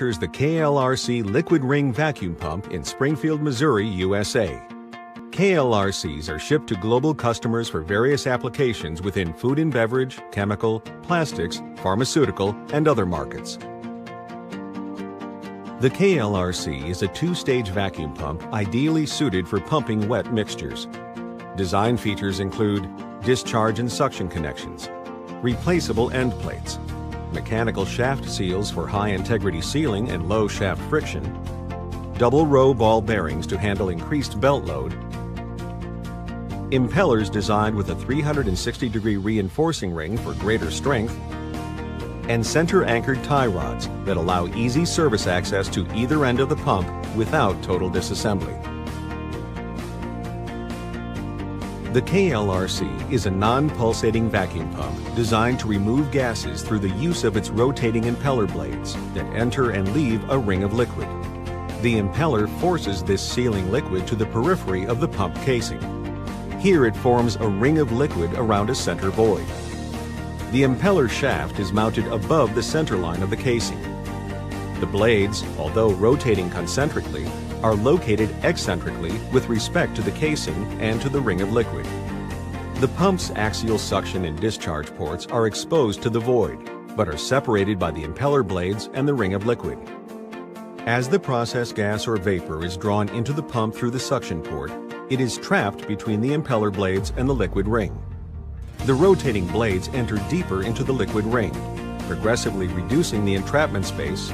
manufactures the KLRC liquid ring vacuum pump in Springfield, Missouri, USA. KLRCs are shipped to global customers for various applications within food and beverage, chemical, plastics, pharmaceutical, and other markets. The KLRC is a two-stage vacuum pump ideally suited for pumping wet mixtures. Design features include discharge and suction connections, replaceable end plates, mechanical shaft seals for high-integrity sealing and low shaft friction, double row ball bearings to handle increased belt load, impellers designed with a 360-degree reinforcing ring for greater strength, and center-anchored tie rods that allow easy service access to either end of the pump without total disassembly. The KLRC is a non-pulsating vacuum pump designed to remove gases through the use of its rotating impeller blades that enter and leave a ring of liquid. The impeller forces this sealing liquid to the periphery of the pump casing. Here it forms a ring of liquid around a center void. The impeller shaft is mounted above the center line of the casing. The blades, although rotating concentrically, are located eccentrically with respect to the casing and to the ring of liquid. The pump's axial suction and discharge ports are exposed to the void, but are separated by the impeller blades and the ring of liquid. As the process gas or vapor is drawn into the pump through the suction port, it is trapped between the impeller blades and the liquid ring. The rotating blades enter deeper into the liquid ring, progressively reducing the entrapment space,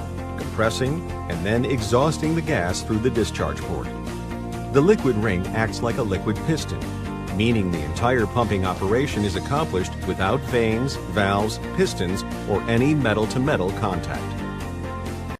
compressing, and then exhausting the gas through the discharge port. The liquid ring acts like a liquid piston, meaning the entire pumping operation is accomplished without vanes, valves, pistons, or any metal-to-metal contact.